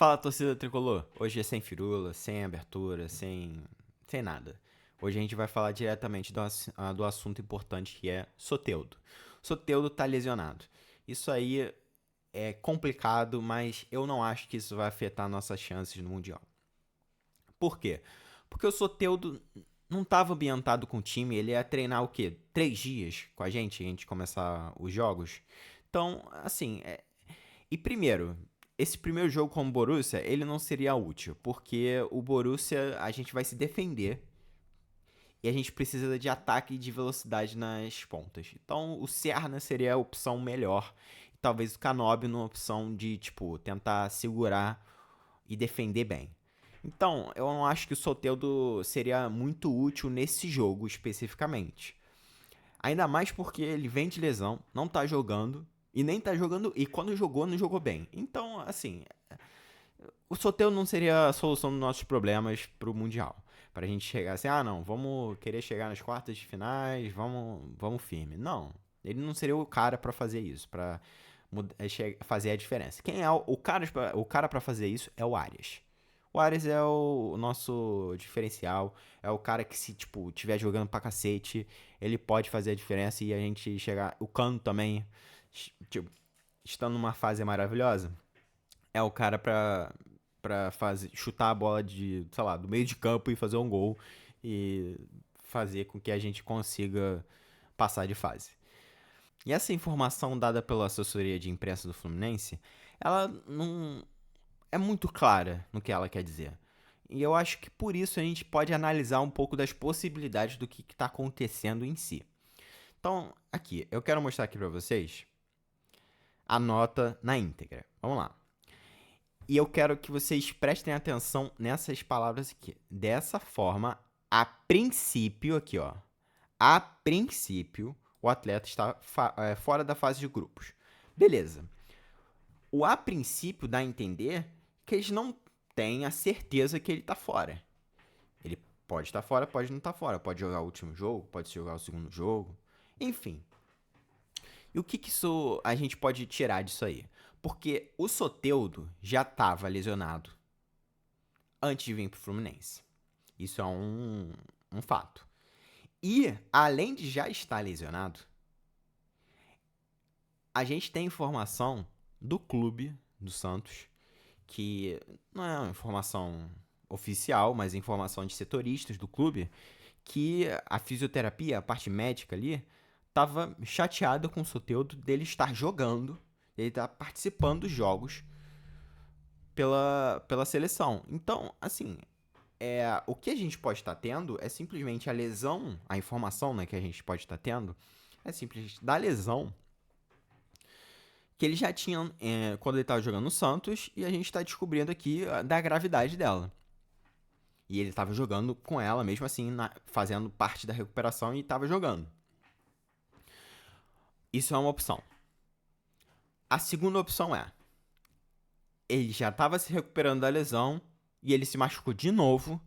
Fala, torcida tricolor. Hoje é sem firula, sem abertura, sem nada. Hoje a gente vai falar diretamente do assunto importante que é Soteldo. Soteldo tá lesionado. Isso aí é complicado, mas eu não acho que isso vai afetar nossas chances no Mundial. Por quê? Porque o Soteldo não estava ambientado com o time, ele ia treinar o quê? 3 dias com a gente começar os jogos. Então, assim, e primeiro, esse primeiro jogo com o Borussia, ele não seria útil, porque o Borussia, a gente vai se defender e a gente precisa de ataque e de velocidade nas pontas. Então, o Serna seria a opção melhor. E talvez o Canóbio numa opção de, tipo, tentar segurar e defender bem. Então, eu não acho que o Soteldo seria muito útil nesse jogo especificamente. Ainda mais porque ele vem de lesão, não tá jogando, e nem tá jogando, e quando jogou, não jogou bem. Então, assim, o Soteldo não seria a solução dos nossos problemas pro Mundial. Pra gente chegar assim, ah não, vamos querer chegar nas quartas de finais, vamos firme. Não, ele não seria o cara pra fazer isso, pra fazer a diferença. Quem é o cara para fazer isso é o Arias. O Arias é o nosso diferencial, é o cara que se, tipo, tiver jogando pra cacete, ele pode fazer a diferença e a gente chegar... O Cano também, tipo, estando numa fase maravilhosa, é o cara pra fazer, chutar a bola de, sei lá, do meio de campo e fazer um gol e fazer com que a gente consiga passar de fase. E essa informação dada pela assessoria de imprensa do Fluminense, ela não é muito clara no que ela quer dizer. E eu acho que por isso a gente pode analisar um pouco das possibilidades do que está acontecendo em si. Então, aqui, eu quero mostrar aqui para vocês a nota na íntegra. Vamos lá. E eu quero que vocês prestem atenção nessas palavras aqui. Dessa forma, a princípio, aqui, ó. A princípio, o atleta está fora da fase de grupos. Beleza. O a princípio dá a entender que eles não têm a certeza que ele está fora. Ele pode estar fora, pode não estar fora. Pode jogar o último jogo, pode jogar o segundo jogo. Enfim. E o que isso a gente pode tirar disso aí? Porque o Soteldo já estava lesionado antes de vir pro Fluminense. Isso é um fato. E, além de já estar lesionado, a gente tem informação do clube do Santos, que não é uma informação oficial, mas informação de setoristas do clube, que a fisioterapia, a parte médica ali, tava chateada com o Soteldo dele estar jogando, ele estar participando dos jogos pela seleção. Então, assim, o que a gente pode estar tendo é simplesmente a lesão, a informação, né, que a gente pode estar tendo, é simplesmente da lesão que ele já tinha quando ele estava jogando no Santos, e a gente está descobrindo aqui da gravidade dela. E ele estava jogando com ela, mesmo assim, fazendo parte da recuperação e estava jogando. Isso é uma opção. A segunda opção é, ele já estava se recuperando da lesão e ele se machucou de novo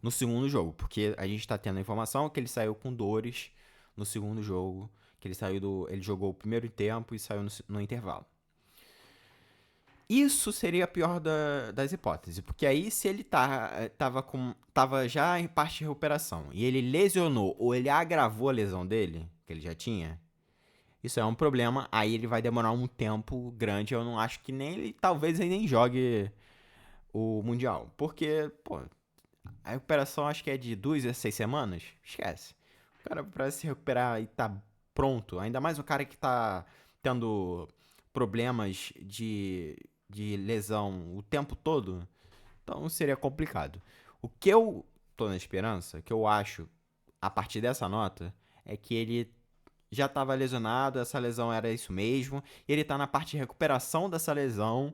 no segundo jogo, porque a gente está tendo a informação que ele saiu com dores no segundo jogo, que ele jogou o primeiro tempo e saiu no intervalo. Isso seria a pior das hipóteses, porque aí se ele tava já em parte de recuperação e ele lesionou ou ele agravou a lesão dele, que ele já tinha, isso é um problema, aí ele vai demorar um tempo grande, eu não acho que nem ele, talvez ele nem jogue o Mundial, porque, pô, a recuperação acho que é de 2 a 6 semanas, esquece. O cara pra se recuperar e tá pronto, ainda mais o cara que tá tendo problemas de lesão o tempo todo, então seria complicado. O que eu tô na esperança, que eu acho, a partir dessa nota, é que ele já estava lesionado, essa lesão era isso mesmo, e ele tá na parte de recuperação dessa lesão,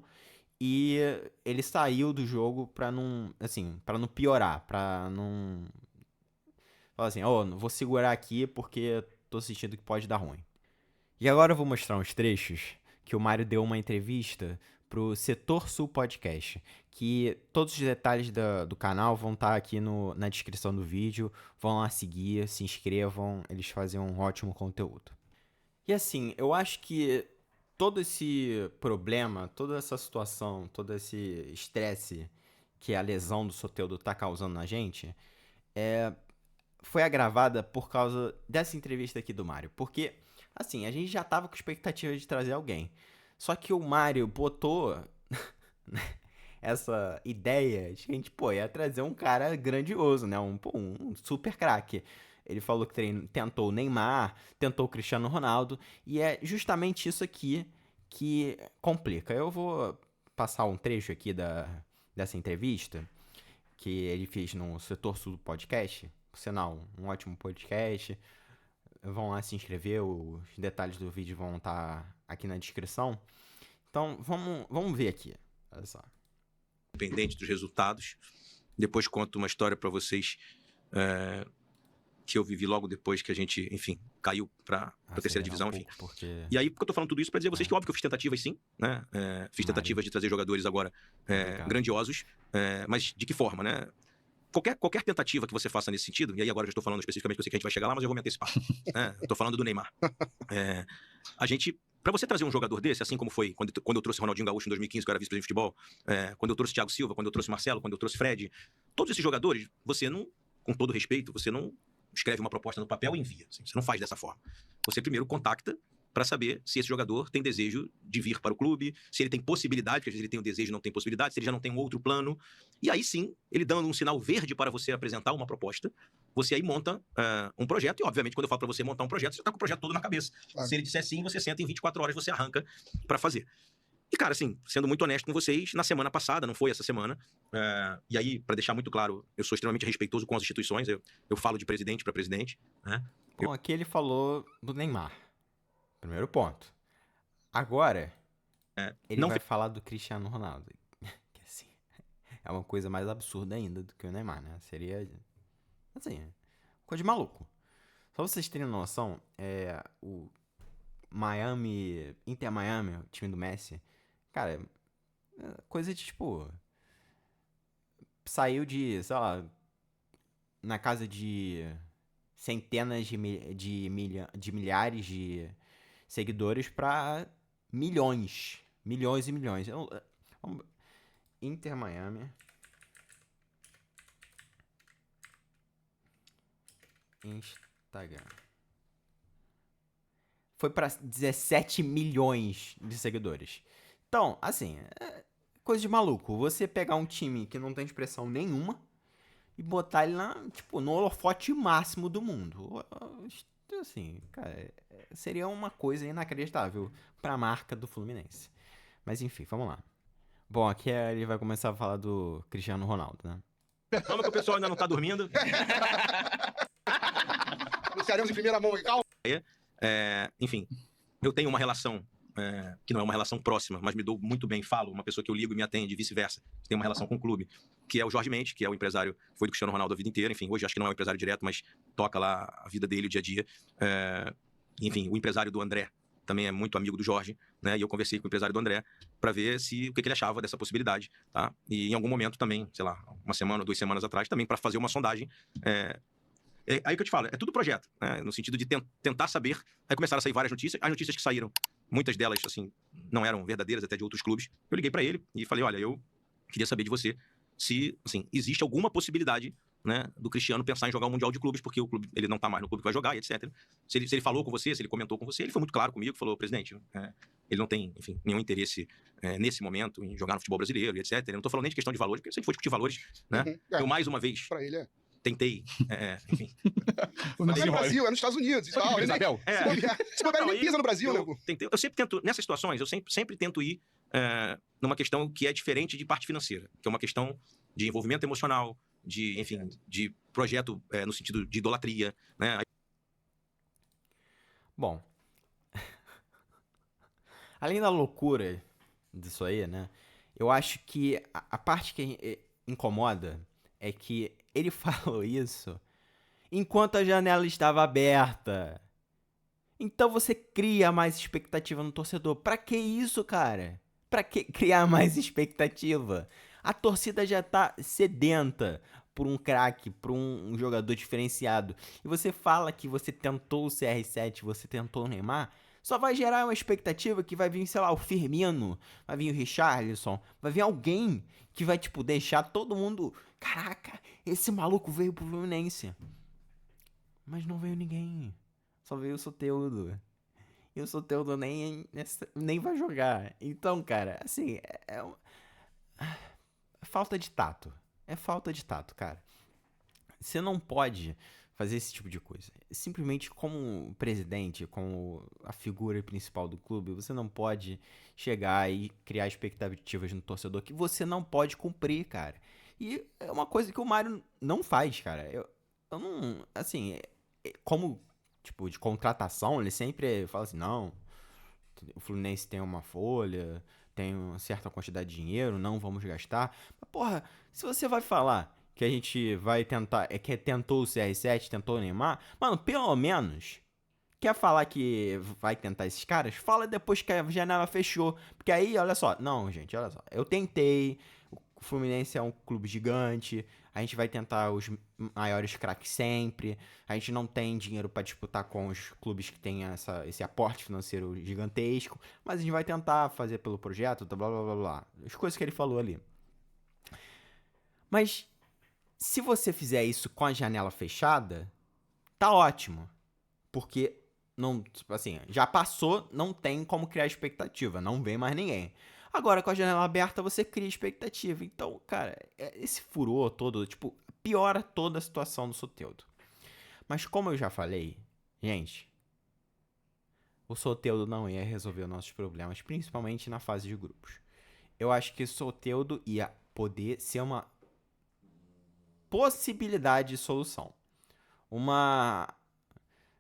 e ele saiu do jogo pra não, assim, para não piorar, pra não falar assim, vou segurar aqui porque tô sentindo que pode dar ruim. E agora eu vou mostrar uns trechos que o Mário deu uma entrevista pro Setor Sul Podcast, que todos os detalhes do canal vão estar aqui na descrição do vídeo, vão lá seguir, se inscrevam, eles fazem um ótimo conteúdo. E assim, eu acho que todo esse problema, toda essa situação, todo esse estresse que a lesão do Soteldo tá causando na gente, foi agravada por causa dessa entrevista aqui do Mário. Porque, assim, a gente já tava com expectativa de trazer alguém. Só que o Mário botou essa ideia de que a gente, pô, ia trazer um cara grandioso, né? Um super craque. Ele falou que tentou o Neymar, tentou o Cristiano Ronaldo, e é justamente isso aqui que complica. Eu vou passar um trecho aqui dessa entrevista que ele fez no Setor Sul do Podcast. Por sinal, um ótimo podcast. Vão lá se inscrever, os detalhes do vídeo vão estar aqui na descrição. Então, vamos ver aqui. Olha só. Independente dos resultados. Depois conto uma história para vocês que eu vivi logo depois que a gente, enfim, caiu para a terceira divisão, enfim. Porque... E aí, porque eu tô falando tudo isso para dizer a vocês que, óbvio, que eu fiz tentativas, sim, né? Fiz tentativas de trazer jogadores agora grandiosos, mas de que forma, né? Qualquer tentativa que você faça nesse sentido, e aí agora eu já estou falando especificamente, que eu sei que a gente vai chegar lá, mas eu vou me antecipar. Né? Eu tô falando do Neymar. A gente, para você trazer um jogador desse, assim como foi quando eu trouxe Ronaldinho Gaúcho em 2015, que eu era vice-presidente de futebol, quando eu trouxe Thiago Silva, quando eu trouxe Marcelo, quando eu trouxe Fred, todos esses jogadores, você não, com todo respeito, você não escreve uma proposta no papel e envia. Assim, você não faz dessa forma. Você primeiro contacta para saber se esse jogador tem desejo de vir para o clube, se ele tem possibilidade, porque às vezes ele tem um desejo e não tem possibilidade, se ele já não tem um outro plano. E aí sim, ele dando um sinal verde para você apresentar uma proposta, você aí monta um projeto. E obviamente, quando eu falo para você montar um projeto, você está com o projeto todo na cabeça. Claro. Se ele disser sim, você senta em 24 horas, você arranca para fazer. E, cara, assim, sendo muito honesto com vocês, na semana passada, não foi essa semana, e aí, para deixar muito claro, eu sou extremamente respeitoso com as instituições, eu falo de presidente para presidente, né? Bom, aqui ele falou do Neymar. Primeiro ponto. Agora, ele vai falar do Cristiano Ronaldo. Que assim, é uma coisa mais absurda ainda do que o Neymar, né? Seria, assim, coisa de maluco. Só vocês terem noção, o Inter Miami, o time do Messi, cara, coisa de, tipo, saiu de, sei lá, na casa de centenas de milhares de seguidores pra milhões e milhões. Inter Miami. Instagram. Foi pra 17 milhões de seguidores. Então, assim, coisa de maluco. Você pegar um time que não tem expressão nenhuma e botar ele no holofote máximo do mundo. Assim, cara, seria uma coisa inacreditável pra marca do Fluminense. Mas enfim, vamos lá. Bom, aqui ele vai começar a falar do Cristiano Ronaldo, né? Calma que o pessoal ainda não tá dormindo. Anunciaremos em primeira mão, calma. Enfim, eu tenho uma relação que não é uma relação próxima, mas me dou muito bem, falo, uma pessoa que eu ligo e me atende, vice-versa. Tem uma relação com o clube, que é o Jorge Mendes, que é o empresário, foi do Cristiano Ronaldo a vida inteira, enfim, hoje acho que não é um empresário direto, mas toca lá a vida dele, o dia a dia. Enfim, o empresário do André também é muito amigo do Jorge, né? E eu conversei com o empresário do André para ver o que ele achava dessa possibilidade, tá? E em algum momento também, sei lá, uma semana ou 2 semanas atrás, também para fazer uma sondagem. Aí que eu te falo, é tudo projeto, né? No sentido de tentar saber. Aí começaram a sair várias notícias. As notícias que saíram, muitas delas, assim, não eram verdadeiras, até de outros clubes. Eu liguei para ele e falei, olha, eu queria saber de você se, assim, existe alguma possibilidade, né, do Cristiano pensar em jogar o Mundial de Clubes, porque o clube, ele não tá mais no clube que vai jogar, e etc. Se ele falou com você, se ele comentou com você, ele foi muito claro comigo, falou, presidente, ele não tem, enfim, nenhum interesse nesse momento em jogar no futebol brasileiro, e etc. Eu não tô falando nem de questão de valores, porque se a gente for discutir valores, né, eu mais uma vez... Pra ele tentei, enfim. Não é no Brasil, é nos Estados Unidos e tal. Isabel. Se bobear, ele nem pisa no Brasil, né? Eu sempre tento, nessas situações, eu sempre tento ir numa questão que é diferente de parte financeira, que é uma questão de envolvimento emocional, de, enfim, de projeto no sentido de idolatria, né? Bom, além da loucura disso aí, né? Eu acho que a parte que incomoda é que ele falou isso enquanto a janela estava aberta. Então você cria mais expectativa no torcedor. Pra que isso, cara? Pra que criar mais expectativa? A torcida já tá sedenta por um craque, por um jogador diferenciado. E você fala que você tentou o CR7, você tentou o Neymar. Só vai gerar uma expectativa que vai vir, sei lá, o Firmino, vai vir o Richarlison, vai vir alguém que vai, tipo, deixar todo mundo... Caraca, esse maluco veio pro Fluminense. Mas não veio ninguém. Só veio o Soteldo. E o Soteldo nem vai jogar. Então, cara, assim, é falta de tato. É falta de tato, cara. Você não pode fazer esse tipo de coisa. Simplesmente como presidente, como a figura principal do clube, você não pode chegar e criar expectativas no torcedor que você não pode cumprir, cara. E é uma coisa que o Mário não faz, cara. Eu não... Assim, como, tipo, de contratação, ele sempre fala assim, não, o Fluminense tem uma folha, tem uma certa quantidade de dinheiro, não vamos gastar. Mas, porra, se você vai falar que a gente vai tentar, que tentou o CR7, tentou o Neymar, mano, pelo menos, quer falar que vai tentar esses caras? Fala depois que a janela fechou. Porque aí, olha só, não, gente, olha só, eu tentei, o Fluminense é um clube gigante, a gente vai tentar os maiores craques sempre, a gente não tem dinheiro pra disputar com os clubes que têm esse aporte financeiro gigantesco, mas a gente vai tentar fazer pelo projeto, blá blá blá blá, as coisas que ele falou ali. Mas se você fizer isso com a janela fechada, tá ótimo. Porque, não, assim, já passou, não tem como criar expectativa, não vem mais ninguém. Agora, com a janela aberta, você cria expectativa. Então, cara, esse furor todo, tipo, piora toda a situação do Soteldo. Mas como eu já falei, gente, o Soteldo não ia resolver os nossos problemas, principalmente na fase de grupos. Eu acho que o Soteldo ia poder ser uma possibilidade de solução.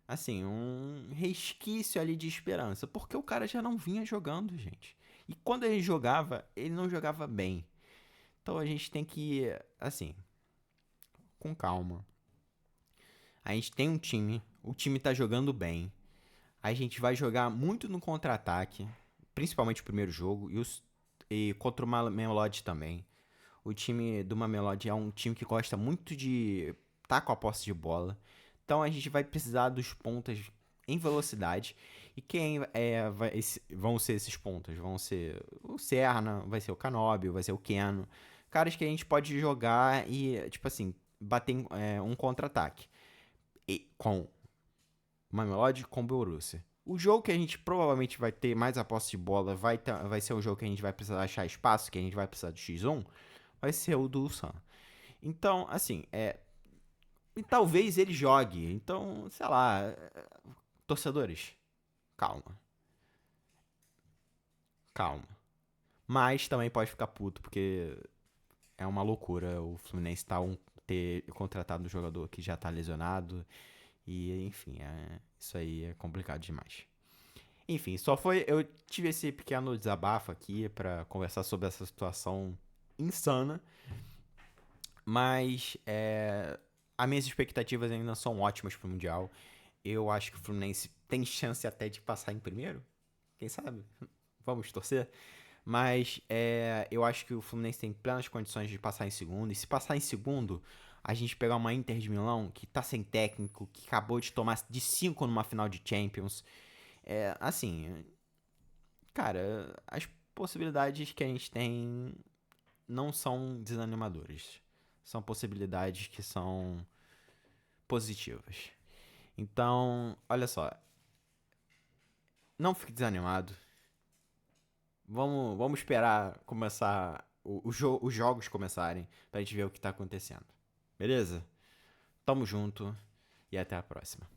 Assim, um resquício ali de esperança. Porque o cara já não vinha jogando, gente. E quando ele jogava, ele não jogava bem. Então a gente tem que ir, assim, com calma. A gente tem um time, o time tá jogando bem. A gente vai jogar muito no contra-ataque, principalmente o primeiro jogo, e contra o Mamelodi também. O time do Mamelodi é um time que gosta muito de tá com a posse de bola. Então a gente vai precisar dos pontas em velocidade. E quem vão ser esses pontas? Vão ser o Serna, vai ser o Canóbio, vai ser o Keno. Caras que a gente pode jogar e, tipo assim, bater um contra-ataque. Com o Mamelodi, com o Borussia. O jogo que a gente provavelmente vai ter mais a posse de bola vai ser o jogo que a gente vai precisar achar espaço, que a gente vai precisar do X1, vai ser o do Ulsan. Então, assim, e talvez ele jogue. Então, sei lá, torcedores, calma. Calma. Mas também pode ficar puto, porque é uma loucura o Fluminense ter contratado um jogador que já tá lesionado. E, enfim, isso aí é complicado demais. Enfim, eu tive esse pequeno desabafo aqui pra conversar sobre essa situação insana. Mas as minhas expectativas ainda são ótimas pro Mundial. Eu acho que o Fluminense tem chance até de passar em primeiro. Quem sabe? Vamos torcer. Mas eu acho que o Fluminense tem plenas condições de passar em segundo. E se passar em segundo, a gente pegar uma Inter de Milão que tá sem técnico, que acabou de tomar de 5 numa final de Champions. Assim, cara, as possibilidades que a gente tem não são desanimadoras. São possibilidades que são positivas. Então, olha só. Não fique desanimado. Vamos esperar começar os jogos começarem pra gente ver o que tá acontecendo. Beleza? Tamo junto e até a próxima.